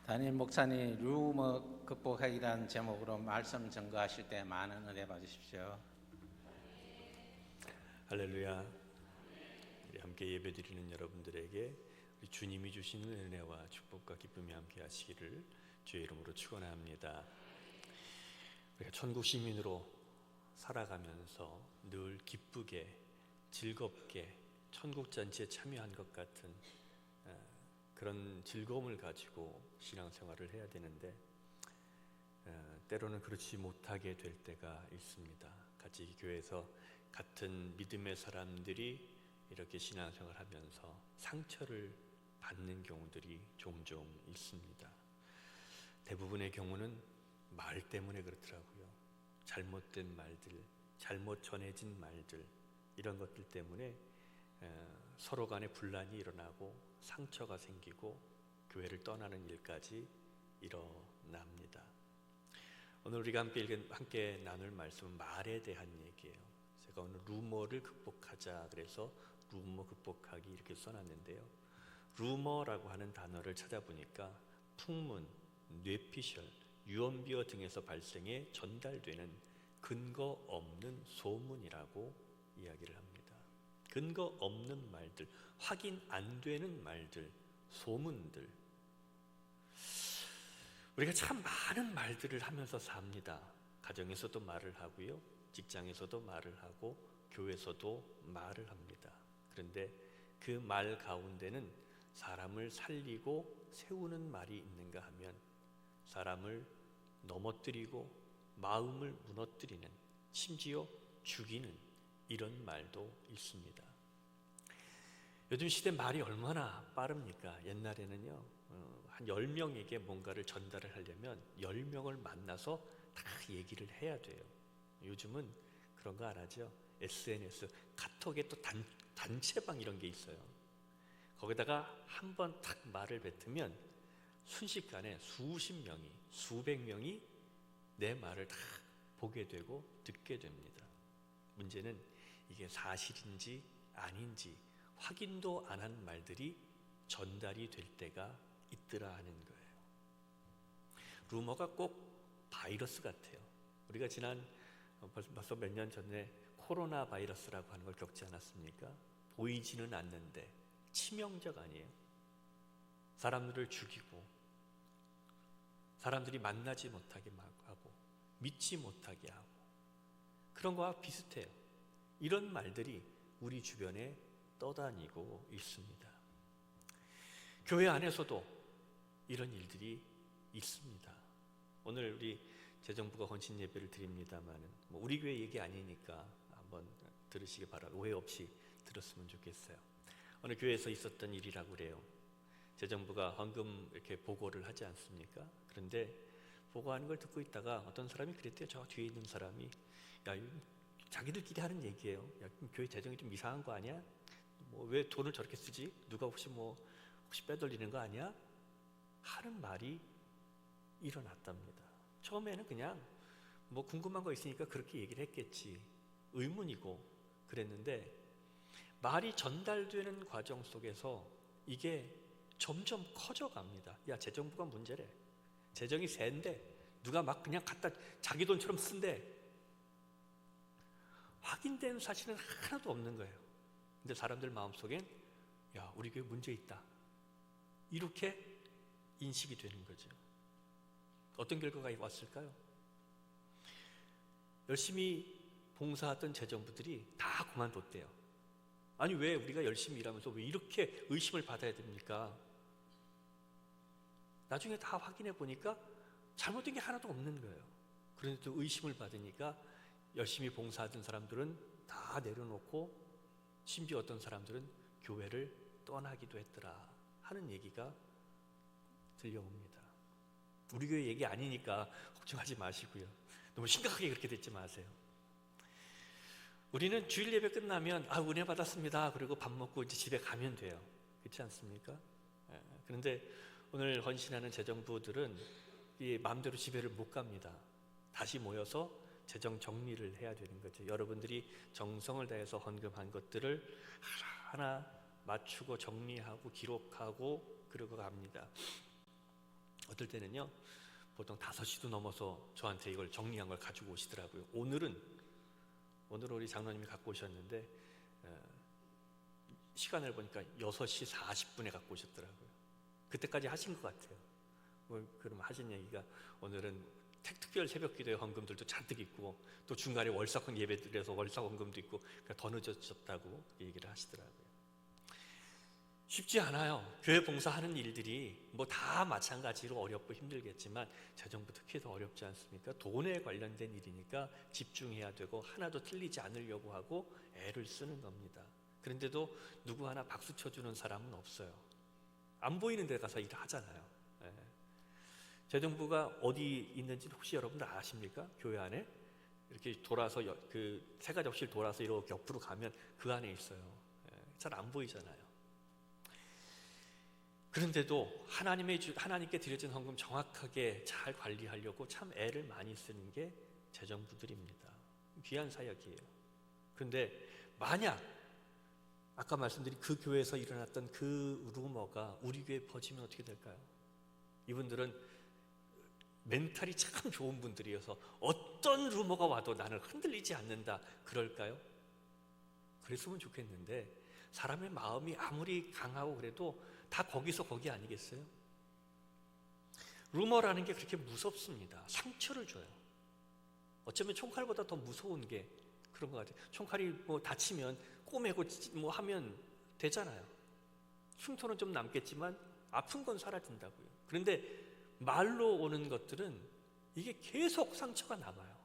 담임 목사님 루머 극복하기라는 제목으로 말씀 전거하실 때 많은 은혜 받으십시오. 할렐루야. 우리 함께 예배드리는 여러분들에게 우리 주님이 주시는 은혜와 축복과 기쁨이 함께 하시기를 주의 이름으로 축원합니다. 우리가 천국 시민으로 살아가면서 늘 기쁘게 즐겁게 천국 잔치에 참여한 것 같은 그런 즐거움을 가지고 신앙생활을 해야 되는데 때로는 그렇지 못하게 될 때가 있습니다. 같이 교회에서 같은 믿음의 사람들이 이렇게 신앙생활을 하면서 상처를 받는 경우들이 종종 있습니다. 대부분의 경우는 말 때문에 그렇더라고요. 잘못된 말들, 잘못 전해진 말들, 이런 것들 때문에 서로 간에 분란이 일어나고 상처가 생기고 교회를 떠나는 일까지 일어납니다. 오늘 우리가 함께 나눌 말씀은 말에 대한 얘기예요. 제가 오늘 루머를 극복하자 그래서 루머 극복하기 이렇게 써놨는데요. 루머라고 하는 단어를 찾아보니까 풍문, 뇌피셜, 유언비어 등에서 발생해 전달되는 근거 없는 소문이라고 이야기를 합니다. 근거 없는 말들, 확인 안 되는 말들, 소문들. 우리가 참 많은 말들을 하면서 삽니다. 가정에서도 말을 하고요, 직장에서도 말을 하고, 교회에서도 말을 합니다. 그런데 그 말 가운데는 사람을 살리고 세우는 말이 있는가 하면 사람을 넘어뜨리고 마음을 무너뜨리는, 심지어 죽이는 이런 말도 있습니다. 요즘 시대 말이 얼마나 빠릅니까? 옛날에는요, 한 10명에게 뭔가를 전달을 하려면 10명을 만나서 다 얘기를 해야 돼요. 요즘은 그런 거 안 하죠. SNS, 카톡에 또 단체방 이런 게 있어요. 거기다가 한 번 탁 말을 뱉으면 순식간에 수십 명이, 수백 명이 내 말을 다 보게 되고 듣게 됩니다. 문제는 이게 사실인지 아닌지 확인도 안 한 말들이 전달이 될 때가 있더라 하는 거예요. 루머가 꼭 바이러스 같아요. 우리가 지난 벌써 몇 년 전에 코로나 바이러스라고 하는 걸 겪지 않았습니까? 보이지는 않는데 치명적 아니에요? 사람들을 죽이고 사람들이 만나지 못하게 하고 믿지 못하게 하고 그런 거와 비슷해요. 이런 말들이 우리 주변에 떠다니고 있습니다. 교회 안에서도 이런 일들이 있습니다. 오늘 우리 재정부가 헌신 예배를 드립니다만 우리 교회 얘기 아니니까 한번 들으시기 바라고 오해 없이 들었으면 좋겠어요. 어느 교회에서 있었던 일이라고 그래요. 재정부가 헌금 이렇게 보고를 하지 않습니까? 그런데 보고하는 걸 듣고 있다가 어떤 사람이 그랬대요. 저 뒤에 있는 사람이, 야, 자기들끼리 하는 얘기예요. 야, 교회 재정이 좀 이상한 거 아니야? 왜 돈을 저렇게 쓰지? 누가 혹시 빼돌리는 거 아니야? 하는 말이 일어났답니다. 처음에는 그냥 궁금한 거 있으니까 그렇게 얘기를 했겠지, 의문이고 그랬는데 말이 전달되는 과정 속에서 이게 점점 커져갑니다. 야, 재정부가 문제래. 재정이 샌데 누가 막 그냥 갖다 자기 돈처럼 쓴대. 확인된 사실은 하나도 없는 거예요. 근데 사람들 마음속엔 야, 우리 교회 문제 있다, 이렇게 인식이 되는 거죠. 어떤 결과가 왔을까요? 열심히 봉사하던 재정부들이 다 그만뒀대요. 아니, 왜 우리가 열심히 일하면서 왜 이렇게 의심을 받아야 됩니까? 나중에 다 확인해 보니까 잘못된 게 하나도 없는 거예요. 그런데 또 의심을 받으니까 열심히 봉사하던 사람들은 다 내려놓고 심지어 어떤 사람들은 교회를 떠나기도 했더라 하는 얘기가 들려옵니다. 우리 교회 얘기 아니니까 걱정하지 마시고요. 너무 심각하게 그렇게 듣지 마세요. 우리는 주일 예배 끝나면 은혜 받았습니다, 그리고 밥 먹고 이제 집에 가면 돼요. 그렇지 않습니까? 그런데 오늘 헌신하는 재정부들은 이 마음대로 집에를 못 갑니다. 다시 모여서 재정 정리를 해야 되는 거죠. 여러분들이 정성을 다해서 헌금한 것들을 하나 맞추고 정리하고 기록하고 그러고 갑니다. 어떨 때는요, 보통 5시도 넘어서 저한테 이걸 정리한 걸 가지고 오시더라고요. 오늘은 우리 장로님이 갖고 오셨는데 시간을 보니까 6시 40분에 갖고 오셨더라고요. 그때까지 하신 것 같아요. 그럼 하신 얘기가 오늘은 특별 새벽 기도회 헌금들도 잔뜩 있고 또 중간에 월사건 예배드려서 월사헌금도 있고 그러니까 더 늦어졌다고 얘기를 하시더라고요. 쉽지 않아요. 교회 봉사하는 일들이 뭐 다 마찬가지로 어렵고 힘들겠지만 재정부 특히 더 어렵지 않습니까? 돈에 관련된 일이니까 집중해야 되고 하나도 틀리지 않으려고 하고 애를 쓰는 겁니다. 그런데도 누구 하나 박수 쳐주는 사람은 없어요. 안 보이는 데 가서 일을 하잖아요. 예. 재정부가 어디 있는지 혹시 여러분들 아십니까? 교회 안에 이렇게 돌아서 그 세가족실 돌아서 이렇게 옆으로 가면 그 안에 있어요. 예. 잘 안 보이잖아요. 그런데도 하나님께 드려진 헌금 정확하게 잘 관리하려고 참 애를 많이 쓰는 게 재정부들입니다. 귀한 사역이에요. 그런데 만약 아까 말씀드린 그 교회에서 일어났던 그 루머가 우리 교회에 퍼지면 어떻게 될까요? 이분들은 멘탈이 참 좋은 분들이어서 어떤 루머가 와도 나는 흔들리지 않는다 그럴까요? 그랬으면 좋겠는데 사람의 마음이 아무리 강하고 그래도 다 거기서 거기 아니겠어요? 루머라는 게 그렇게 무섭습니다. 상처를 줘요. 어쩌면 총칼보다 더 무서운 게 그런 것 같아요. 총칼이 뭐 다치면 꼬매고 뭐 하면 되잖아요. 흉터는 좀 남겠지만 아픈 건 사라진다고요. 그런데 말로 오는 것들은 이게 계속 상처가 남아요.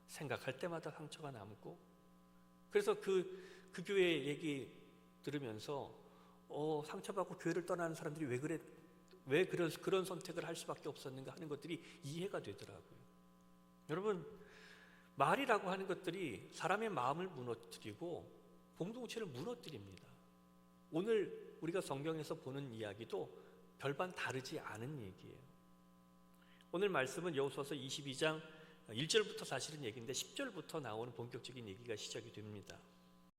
생각할 때마다 상처가 남고. 그래서 그 교회 얘기 들으면서 상처받고 교회를 떠나는 사람들이 왜 그런 선택을 할 수밖에 없었는가 하는 것들이 이해가 되더라고요. 여러분, 말이라고 하는 것들이 사람의 마음을 무너뜨리고 공동체를 무너뜨립니다. 오늘 우리가 성경에서 보는 이야기도 별반 다르지 않은 얘기예요. 오늘 말씀은 여호수아서 22장 1절부터 사실은 얘기인데 10절부터 나오는 본격적인 얘기가 시작이 됩니다.